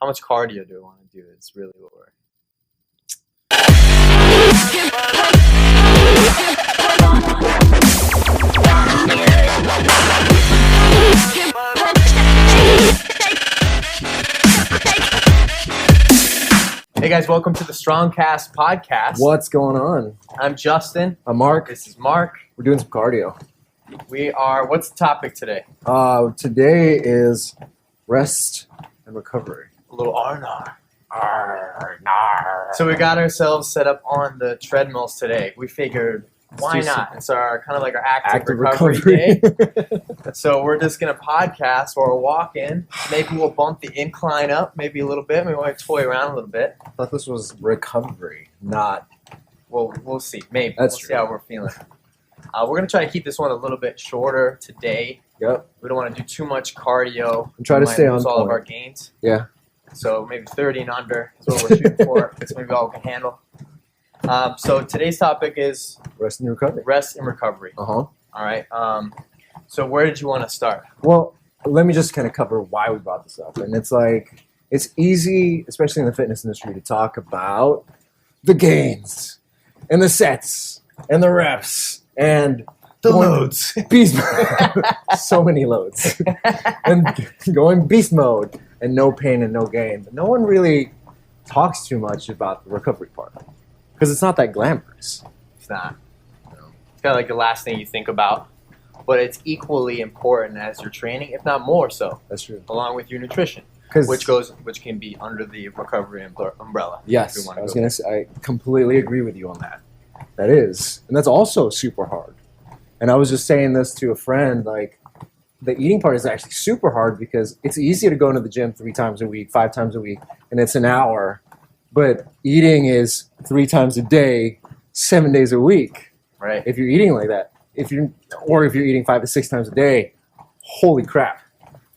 how much cardio do I want to do? It's really what we're. Hey guys, welcome to the StrongCast podcast. What's going on? I'm Justin. I'm Mark. This is Mark. We're doing some cardio. What's the topic today? Today is rest and recovery. A little R&R. So we got ourselves set up on the treadmills today. We figured, why not? It's our kind of like our active recovery day. So we're just going to podcast or walk in. Maybe we'll bump the incline up maybe a little bit. Maybe we'll toy around a little bit. I thought this was recovery, not... Well, we'll see. Maybe. That's we'll true. See how we're feeling. We're going to try to keep this one a little bit shorter today. Yep. We don't want to do too much cardio. And try to stay on all of point. our gains. Yeah. So maybe 30 and under is what we're shooting for. That's maybe all we can handle. So today's topic is Rest and recovery. rest and recovery. Uh-huh. All right. So where did you want to start? Well, let me just kind of cover why we brought this up. And it's like, it's easy, especially in the fitness industry, to talk about the gains and the sets and the reps and The loads. Beast mode. So many loads. And going beast mode and no pain and no gain. But no one really talks too much about the recovery part because it's not that glamorous. It's not. It's kind of like the last thing you think about, but it's equally important as your training, if not more so, That's true. along with your nutrition, which can be under the recovery umbrella. Yes, if we I was go going to say, I completely agree with you on that. That is. And that's also super hard. And I was just saying this to a friend, like, the eating part is actually super hard because it's easy to go into the gym 3 times a week, 5 times a week, and it's an hour. But eating is 3 times a day, 7 days a week. Right. If you're eating like that, if you're eating 5 to 6 times a day, holy crap,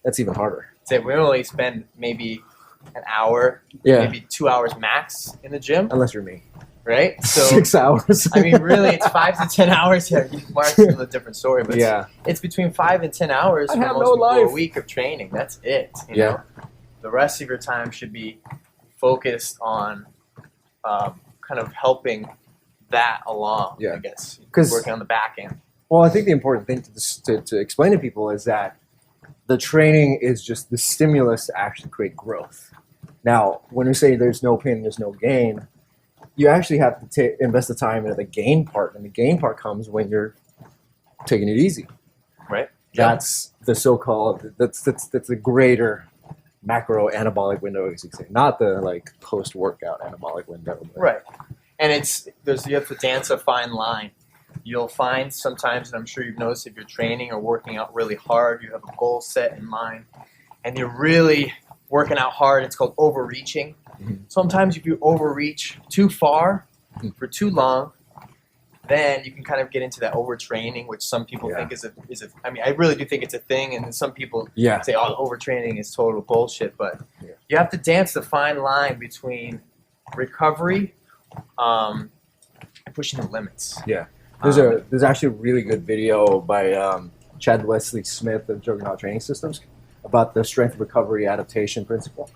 that's even harder. Say we only spend maybe an hour, Yeah. maybe 2 hours max in the gym, Unless you're me. right? So 6 hours. I mean, really, it's 5 to 10 hours here. Mark's a different story, but Yeah. it's between 5 and 10 hours I for have most no people life. a week of training. That's it. You Yeah. know? The rest of your time should be focused on kind of helping that along. Yeah. I guess 'Cause- working on the back end. Well, I think the important thing to explain to people is that the training is just the stimulus to actually create growth. Now, when we say there's no pain, there's no gain, you actually have to invest the time into the gain part, and the gain part comes when you're taking it easy. Right. That's the so-called that's the greater macro anabolic window, as you say, not the like post-workout anabolic window. But Right. And you have to dance a fine line. You'll find sometimes, and I'm sure you've noticed if you're training or working out really hard, you have a goal set in mind, and you're really working out hard. It's called overreaching. Mhm. Sometimes if you overreach too far for too long, then you can kind of get into that overtraining, which some people think is a. I mean, I really do think it's a thing, and then some people Yeah. say, "Oh, overtraining is total bullshit." But Yeah. you have to dance the fine line between recovery and pushing the limits. Yeah. There's actually a really good video by Chad Wesley Smith of Juggernaut Training Systems about the strength recovery adaptation principle.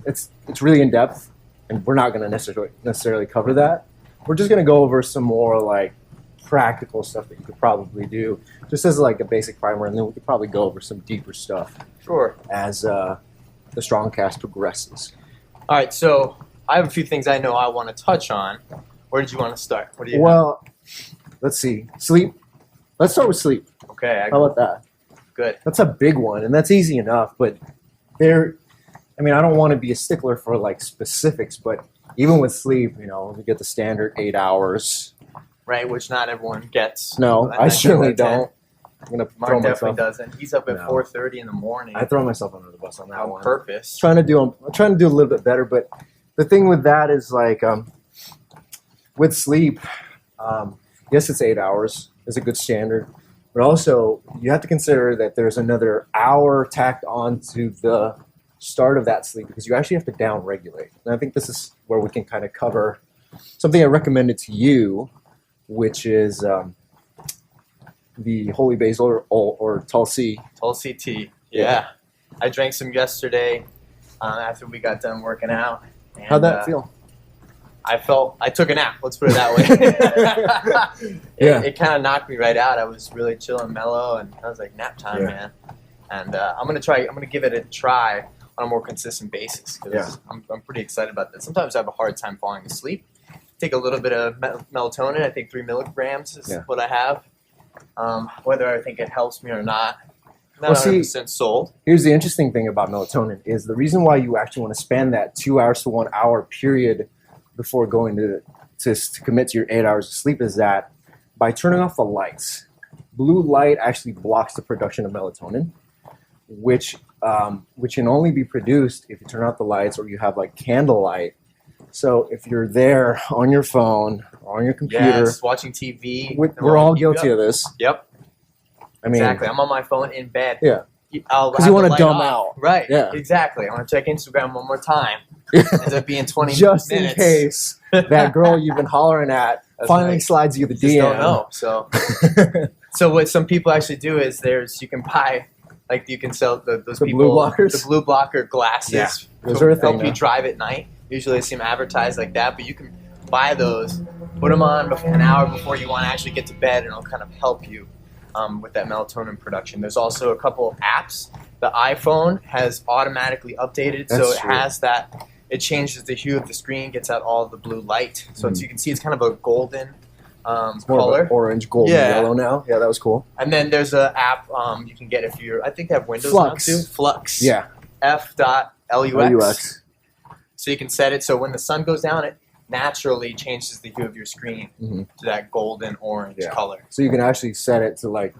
It's really in depth, and we're not going to necessarily cover that. We're just going to go over some more like practical stuff that you could probably do, just as like a basic primer, and then we could probably go over some deeper stuff Sure. as the StrongCast progresses. All right, so I have a few things I know I want to touch on. Where did you want to start? What do you Well, let's see. Sleep. Let's start with sleep. have? Okay, How about that? good. That's a big one, and that's easy enough. But I don't want to be a stickler for like specifics, but even with sleep, you get the standard 8 hours. Right, which not everyone gets. No, I certainly don't. I'm gonna Mark throw definitely myself. doesn't. He's up at No. 4:30 in the morning I throw myself under the bus on that on one. purpose. I'm trying to do a little bit better, but the thing with that is like with sleep, yes, it's 8 hours is a good standard, but also you have to consider that there's another hour tacked on to the start of that sleep because you actually have to down regulate. And I think this is where we can kind of cover something I recommended to you, which is the holy basil or Tulsi. Tulsi tea. Yeah. I drank some yesterday. after we got done working out. And, How'd that feel? I took a nap. Let's put it that way. Yeah. It kind of knocked me right out. I was really chill and mellow, and I was like, nap time, man. And I'm gonna give it a try on a more consistent basis because I'm pretty excited about this. Sometimes I have a hard time falling asleep. Take a little bit of melatonin. I think 3 milligrams is what I have. Whether I think it helps me or not, not 100% sold. Here's the interesting thing about melatonin is the reason why you actually want to spend that 2 hours to 1 hour period before going to commit to your 8 hours of sleep is that by turning off the lights, blue light actually blocks the production of melatonin, which can only be produced if you turn out the lights or you have like candlelight. So if you're there on your phone or on your computer, watching TV, we're all guilty of this. Yep. I mean, exactly. I'm on my phone in bed. Yeah. Because you want to dumb out. Right. Yeah. Exactly. I want to check Instagram one more time. Ends up being 20 just minutes. Just in case that girl you've been hollering at finally slides you the DM. Just don't know. So what some people actually do is you can buy, like you can sell those people blue blockers? The blue blocker glasses. Yeah. Those are a thing. Help you drive at night. Usually they seem advertised like that, but you can buy those, put them on an hour before you want to actually get to bed, and it'll kind of help you with that melatonin production. There's also a couple of apps. The iPhone has automatically updated, so it has that. It changes the hue of the screen, gets out all of the blue light. So you can see it's kind of a golden it's more color. Of an orange, golden, yellow now. Yeah, that was cool. And then there's an app you can get if you're, I think they have Windows now too. Flux. Yeah. F.lux. So you can set it so when the sun goes down, it naturally changes the hue of your screen to that golden orange color. So you can actually set it to like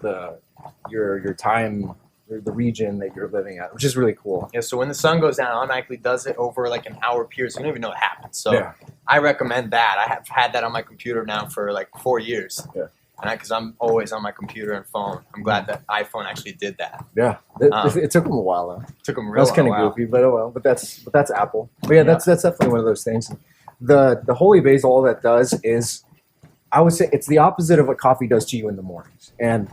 your time, the region that you're living at, which is really cool. Yeah, so when the sun goes down, it automatically does it over like an hour period. So you don't even know what happens. So I recommend that. I have had that on my computer now for like 4 years. Yeah. And because I'm always on my computer and phone. I'm glad that iPhone actually did that. Yeah. It took them a while though. It took them real. That's kind of goofy, but oh well. But that's Apple. But yeah, that's definitely one of those things. The holy basil, all that does is, I would say it's the opposite of what coffee does to you in the mornings. And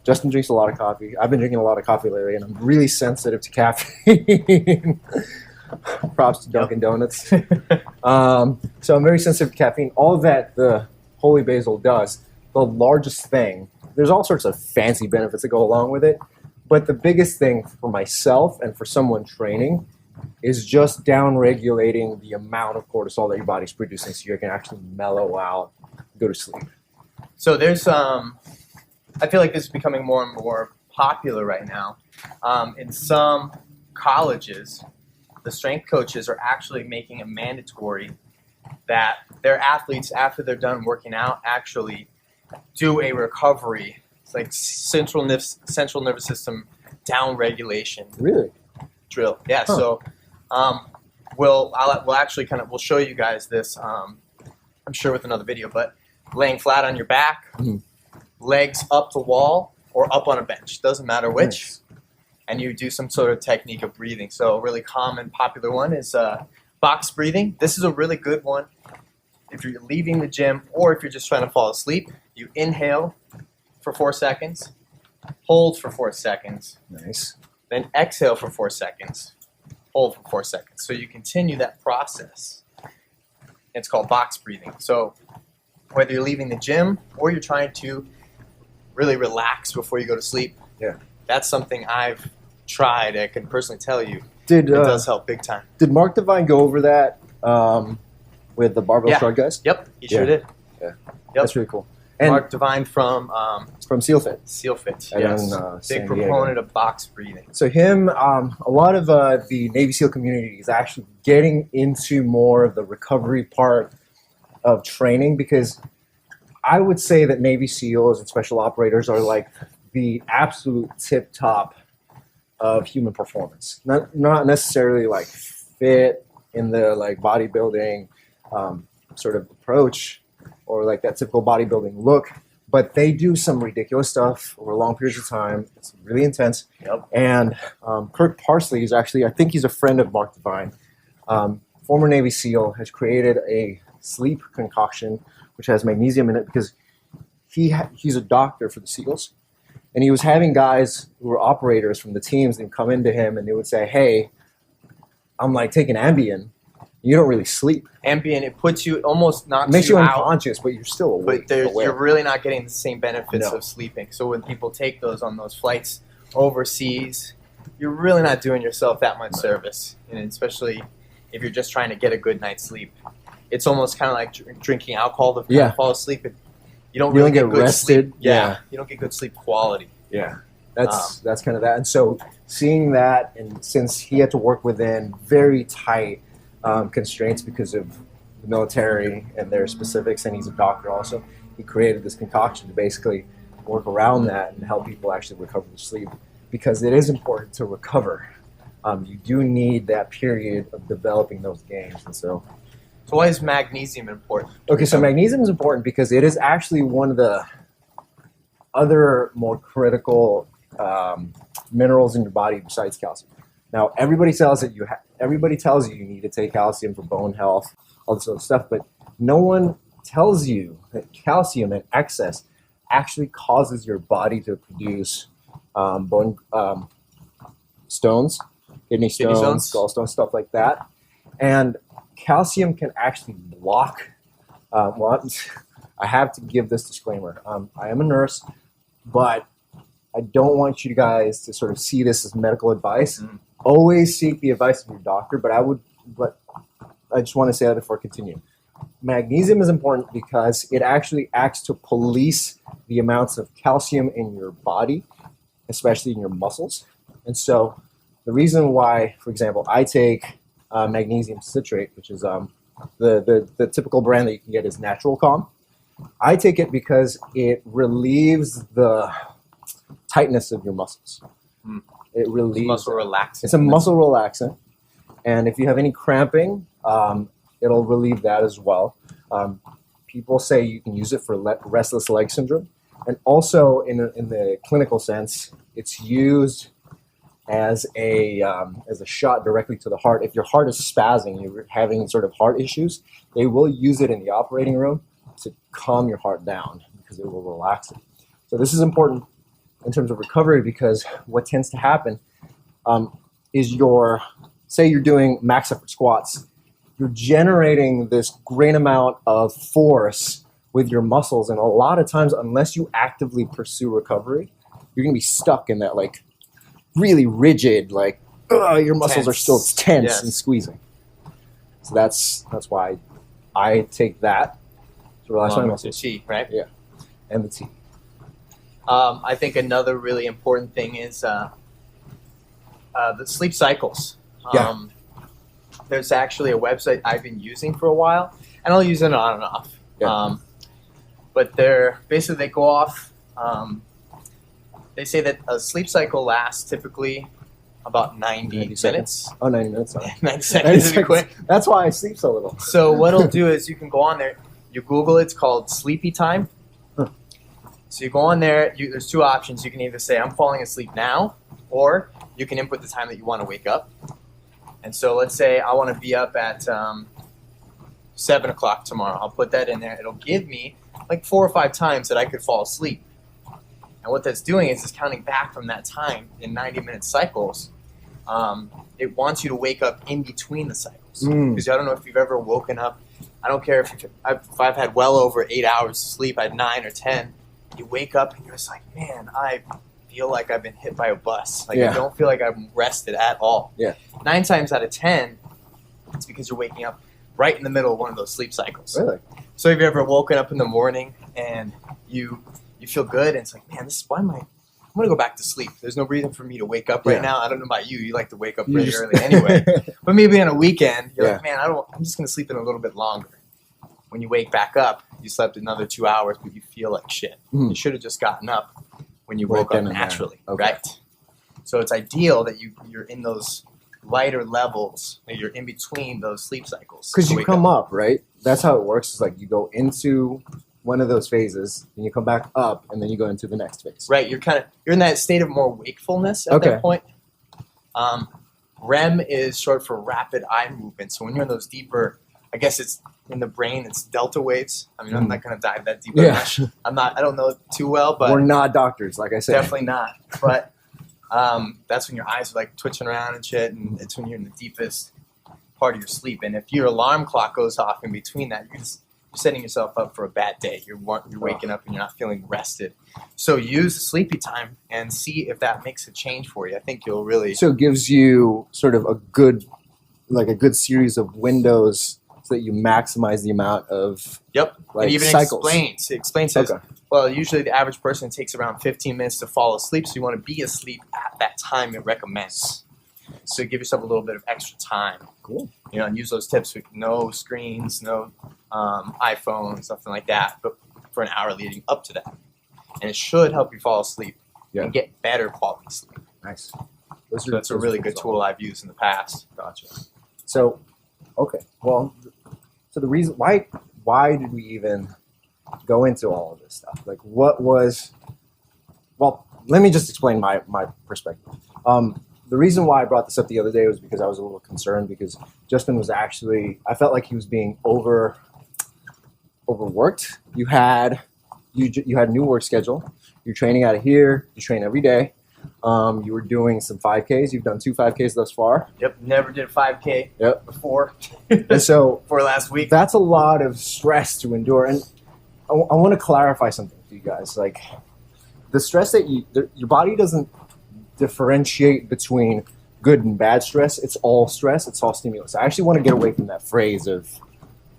Justin drinks a lot of coffee. I've been drinking a lot of coffee lately, and I'm really sensitive to caffeine. Props to Dunkin' Donuts. So I'm very sensitive to caffeine. All that the holy basil does, the largest thing, there's all sorts of fancy benefits that go along with it, but the biggest thing for myself and for someone training is just down-regulating the amount of cortisol that your body's producing so you can actually mellow out, go to sleep. So there's I feel like this is becoming more and more popular right now. In some colleges, the strength coaches are actually making it mandatory that their athletes, after they're done working out, actually do a recovery. It's like central nervous system down regulation. Really? Drill. Yeah. Huh. So we'll actually show you guys this. I'm sure with another video, but laying flat on your back, legs up the wall or up on a bench, doesn't matter which, and you do some sort of technique of breathing. So a really common, popular one is box breathing. This is a really good one if you're leaving the gym or if you're just trying to fall asleep. You inhale for 4 seconds, hold for 4 seconds. Nice. Then exhale for 4 seconds, hold for 4 seconds. So you continue that process. It's called box breathing. So whether you're leaving the gym or you're trying to really relax before you go to sleep, that's something I've tried. I can personally tell you it does help big time. Did Mark Devine go over that with the barbell shrug guys? Yep, he sure did. Yeah, that's really cool. And Mark Devine from SealFit. SealFit, yes. Big proponent of box breathing. So him, a lot of the Navy SEAL community is actually getting into more of the recovery part of training, because I would say that Navy SEALs and special operators are like the absolute tip top of human performance. Not necessarily like fit in the like bodybuilding sort of approach or like that typical bodybuilding look, but they do some ridiculous stuff over long periods of time. It's really intense. Yep. And Kirk Parsley is actually, I think he's a friend of Mark Devine, former Navy SEAL, has created a sleep concoction which has magnesium in it because he's a doctor for the SEALs. And he was having guys who were operators from the teams and come into him and they would say, hey, I'm like taking Ambien. You don't really sleep. Ambien, it puts you almost knocks It makes you out, unconscious, but you're still awake. but you're really not getting the same benefits No. of sleeping. So when people take those on those flights overseas, you're really not doing yourself that much service, and especially if you're just trying to get a good night's sleep. It's almost kind of like drinking alcohol to kind of fall asleep. You don't really get good rested. sleep. Yeah, you don't get good sleep quality. Yeah, that's kind of that. And so seeing that, and since he had to work within very tight constraints because of the military and their specifics, and he's a doctor also, he created this concoction to basically work around that and help people actually recover the sleep, because it is important to recover. You do need that period of developing those gains. And so why is magnesium important? Okay, so magnesium is important because it is actually one of the other more critical minerals in your body besides calcium. Now, everybody tells you you need to take calcium for bone health, all this other stuff, but no one tells you that calcium in excess actually causes your body to produce bone stones, kidney stones, gallstones, stuff like that. And calcium can actually block. I have to give this disclaimer. I am a nurse, but I don't want you guys to sort of see this as medical advice. Always seek the advice of your doctor, but I just want to say that before I continue. Magnesium is important because it actually acts to police the amounts of calcium in your body, especially in your muscles. And so the reason why, for example, I take magnesium citrate, which is the typical brand that you can get is Natural Calm. I take it because it relieves the tightness of your muscles. It relieves muscle relaxant. It's a muscle relaxant, and if you have any cramping, it'll relieve that as well. People say you can use it for restless leg syndrome, and also in the clinical sense, it's used as a shot directly to the heart. If your heart is spazzing, you're having sort of heart issues, they will use it in the operating room to calm your heart down because it will relax it. So this is important in terms of recovery, because what tends to happen is say you're doing max effort squats, you're generating this great amount of force with your muscles, and a lot of times, unless you actively pursue recovery, you're going to be stuck in that like really rigid, like your muscles are still tense and squeezing. So that's why I take that to relax my muscles. The tea, right? Yeah, and the tea. I think another really important thing is the sleep cycles. There's actually a website I've been using for a while, and I'll use it on and off. Yeah. But they go off. They say that a sleep cycle lasts typically about 90 minutes. Oh, 90 minutes. Sorry. 90 seconds to be quick. That's why I sleep so little. So what it'll do is you can go on there, you Google it, it's called Sleepy Time. So you go on there, there's two options. You can either say, I'm falling asleep now, or you can input the time that you want to wake up. And so let's say I want to be up at 7 o'clock tomorrow. I'll put that in there. It'll give me like 4 or 5 times that I could fall asleep. And what that's doing is it's counting back from that time in 90-minute cycles. It wants you to wake up in between the cycles. Because I don't know if you've ever woken up. I don't care if I've had well over 8 hours of sleep. I had 9 or 10. You wake up and you're just like, man, I feel like I've been hit by a bus. Like I don't feel like I'm rested at all. 9 times out of 10, it's because you're waking up right in the middle of one of those sleep cycles. Really? So have you ever woken up in the morning and you feel good and it's like, man, I'm going to go back to sleep. There's no reason for me to wake up right now. I don't know about you. You like to wake up pretty early anyway. But maybe on a weekend, you're like, man, I'm just going to sleep in a little bit longer. When you wake back up, you slept another 2 hours, but you feel like shit. You should have just gotten up when you woke up naturally, right? So it's ideal that you're in those lighter levels, that you're in between those sleep cycles. Because you come up, right? That's how it works. It's like you go into one of those phases, and you come back up, and then you go into the next phase. Right. You're in that state of more wakefulness at that point. REM is short for rapid eye movement. So when you're in those deeper, I guess it's in the brain, it's delta waves. I mean, I'm not going to dive that deep. I don't know it too well, but we're not doctors, like I said. Definitely not. But that's when your eyes are like twitching around and shit, and it's when you're in the deepest part of your sleep. And if your alarm clock goes off in between that, you're setting yourself up for a bad day. You're waking up and you're not feeling rested. So use the sleepy time and see if that makes a change for you. I think you'll really. So it gives you sort of a good series of windows so that you maximize the amount of and even cycles. It explains says, well, usually the average person takes around 15 minutes to fall asleep, so you want to be asleep at that time it recommends. So give yourself a little bit of extra time. Cool. And use those tips with no screens, no iPhone, something like that, but for an hour leading up to that. And it should help you fall asleep and get better quality sleep. Nice. So that's a really good tool I've used in the past. Gotcha. So, okay. Well, so the reason why did we even go into all of this stuff? Like, what was? Well, let me just explain my perspective. The reason why I brought this up the other day was because I was a little concerned because Justin was I felt like he was being overworked. You had a new work schedule. You're training out of here. You train every day. You were doing some 5Ks. You've done 2 5Ks thus far. Yep, never did a 5K before. And so for last week. That's a lot of stress to endure. And I want to clarify something for you guys. Like the stress that your body doesn't differentiate between good and bad stress. It's all stress. It's all stimulus. I actually want to get away from that phrase of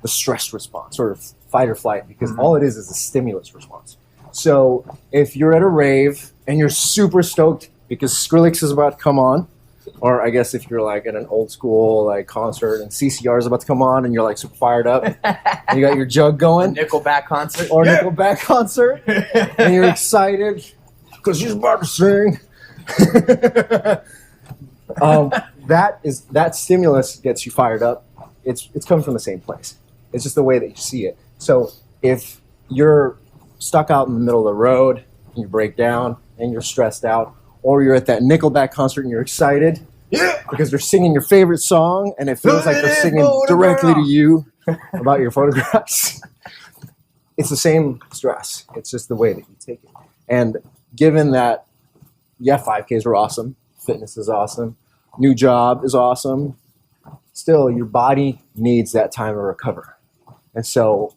the stress response, sort of fight or flight, because all it is a stimulus response. So if you're at a rave and you're super stoked because Skrillex is about to come on, or I guess if you're like at an old school like concert and CCR is about to come on and you're like super fired up and you got your jug going. Nickelback concert. Or Nickelback concert and you're excited because he's about to sing. That stimulus gets you fired up. It's coming from the same place. It's just the way that you see it. So if you're stuck out in the middle of the road and you break down and you're stressed out, or you're at that Nickelback concert and you're excited because they're singing your favorite song and it feels like they're singing directly to you about your photographs, it's the same stress. It's just the way that you take it. And given that 5Ks are awesome, fitness is awesome, new job is awesome, still your body needs that time to recover. And so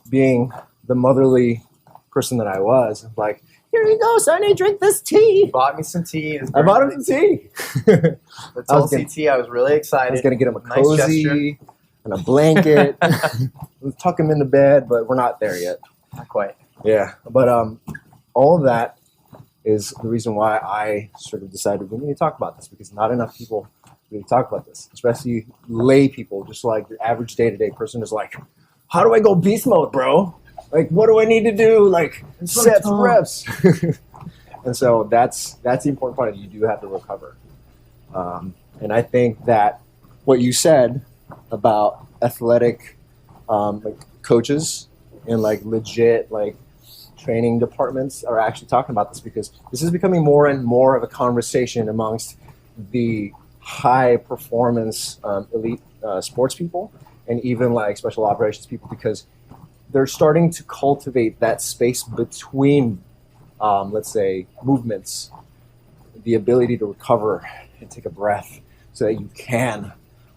being the motherly person that I was, like, here you go, Sonny, drink this tea. You bought me some tea. I bought him some tea. The Tulsi tea, I was really excited. I was going to get him a cozy and a blanket. We'll tuck him in the bed, but we're not there yet. Not quite. Yeah, but all of that is the reason why I sort of decided we need to talk about this, because not enough people really talk about this, especially lay people, just like your average day-to-day person is like, how do I go beast mode, bro? Like, what do I need to do? Like, sets, reps. And so that's the important part. You do have to recover. And I think that what you said about athletic like coaches and like legit like training departments are actually talking about this, because this is becoming more and more of a conversation amongst the high performance elite sports people and even like special operations people, because they're starting to cultivate that space between, let's say, movements, the ability to recover and take a breath so that you can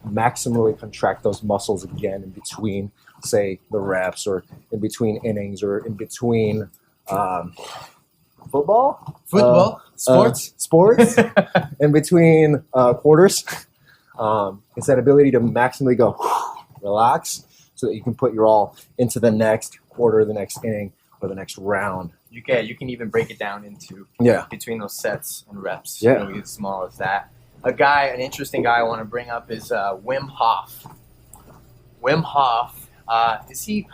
maximally contract those muscles again in between, say, the reps, or in between innings, or in between football, sports, in between quarters. It's that ability to maximally go relax, so that you can put your all into the next quarter, the next inning, or the next round. You can even break it down into between those sets and reps. Yeah. As small as that. An interesting guy I want to bring up is Wim Hof. Wim Hof, where is he,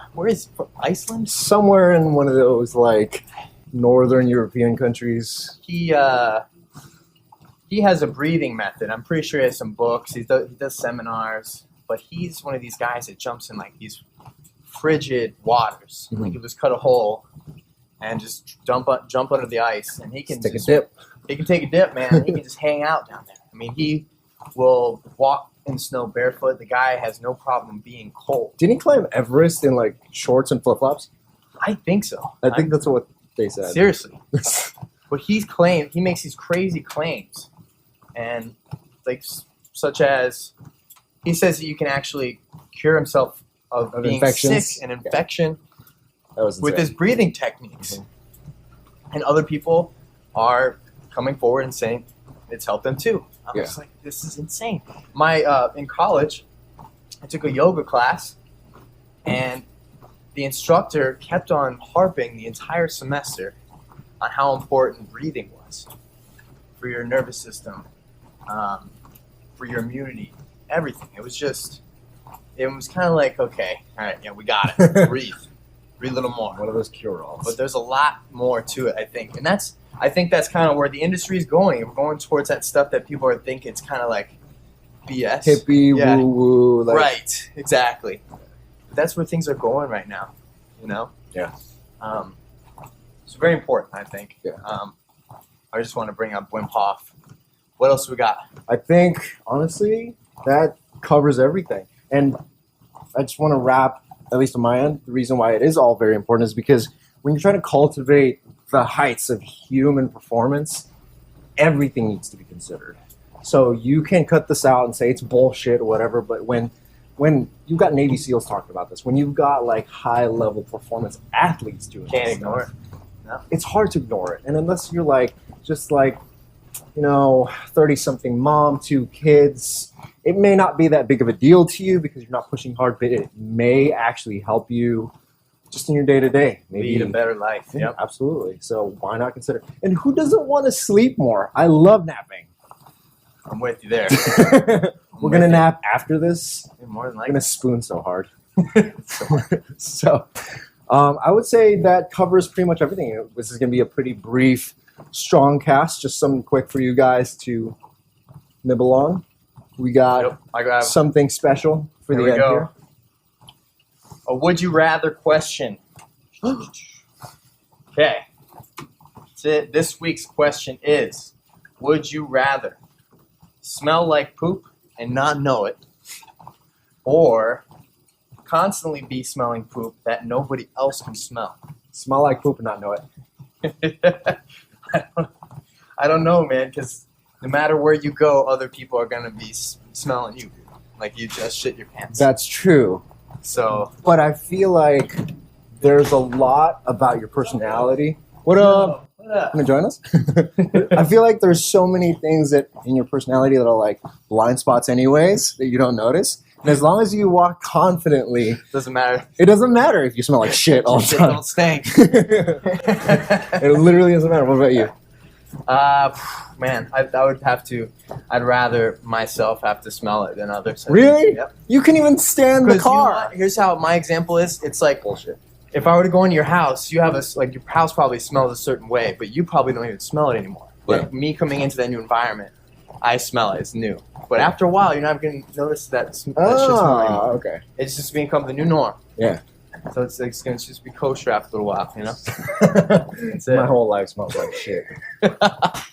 from Iceland? Somewhere in one of those like northern European countries. He has a breathing method. I'm pretty sure he has some books. He does seminars. But he's one of these guys that jumps in like these frigid waters. Mm-hmm. Like he'll just cut a hole and just jump under the ice, and he can take a dip. He can take a dip, man. He can just hang out down there. I mean, he will walk in snow barefoot. The guy has no problem being cold. Didn't he climb Everest in like shorts and flip flops? I think so. I think that's what they said. Seriously. But he makes these crazy claims, and like such as he says that you can actually cure himself of being infections. sick and infection That was with his breathing techniques. And other people are coming forward and saying it's helped them too. I was like, this is insane. In college, I took a yoga class, and the instructor kept on harping the entire semester on how important breathing was for your nervous system, for your immunity, everything. It was kind of like, okay, all right, yeah, we got it. Breathe a little more. One of those cure-alls. But there's a lot more to it, I think. And I think that's kind of where the industry is going. We're going towards that stuff that people are thinking it's kind of like BS. Hippie, woo-woo. Like, Right, exactly. That's where things are going right now, you know? Yeah. It's very important, I think. Yeah. I just want to bring up Wim Hof. What else we got? I think, honestly, that covers everything. And I just want to wrap, at least on my end, the reason why it is all very important is because when you're trying to cultivate the heights of human performance, everything needs to be considered. So you can cut this out and say it's bullshit or whatever, but when you've got Navy SEALs talking about this, when you've got like high-level performance athletes doing Can't this ignore stuff, it. No. It's hard to ignore it. And unless you're like, just like, 30-something mom, 2 kids, it may not be that big of a deal to you because you're not pushing hard, but it may actually help you just in your day-to-day. Maybe Lead a better life. Yeah, Yep. absolutely. So why not consider? And who doesn't want to sleep more? I love napping. I'm with you there. We're going to nap after this. More than I'm likely. going to spoon so hard. So I would say that covers pretty much everything. This is going to be a pretty brief StrongCast, just something quick for you guys to nibble on. We got I got something special for Here the we end go. here. a would you rather question. Okay. That's it. This week's question is, would you rather smell like poop and not know it, or constantly be smelling poop that nobody else can smell? Smell like poop and not know it. I don't know, man, because no matter where you go, other people are going to be smelling you. Like you just shit your pants. That's true. So, But I feel like there's a lot about your personality. What up? what up? Want to join us? I feel like there's so many things that in your personality that are like blind spots anyways that you don't notice. And as long as you walk confidently, Doesn't matter. it doesn't matter if you smell like shit all the Shit time. don't stink. It literally doesn't matter. What about you? Man, I'd rather myself have to smell it than others. Really? Yep. You can even stand the 'Cause you know car. what? Here's how my example is. It's like Bullshit. if I were to go into your house, you have your house probably smells a certain way, but you probably don't even smell it anymore. But Yeah. me coming into that new environment, I smell it. It's new. But after a while, you're not going to notice that shit smell anymore. Okay. It's just become the new norm. Yeah. So it's going to just be kosher after a little while, you know? That's it. My whole life smells like shit.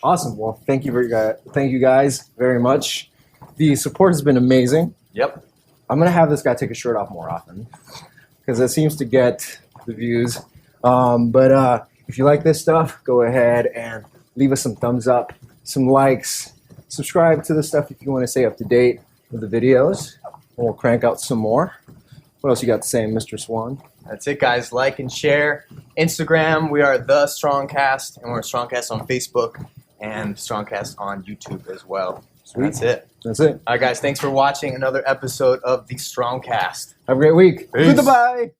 Awesome. Well, thank you guys very much. The support has been amazing. Yep. I'm gonna have this guy take his shirt off more often because it seems to get the views. But if you like this stuff, go ahead and leave us some thumbs up, some likes, subscribe to the stuff if you want to stay up to date with the videos. We'll crank out some more. What else you got to say, Mr. Swan? That's it, guys. Like and share. Instagram, we are the StrongCast, and we're StrongCast on Facebook and StrongCast on YouTube as well. Sweet. That's it. That's it. All right, guys. Thanks for watching another episode of the StrongCast. Have a great week. Peace. Goodbye.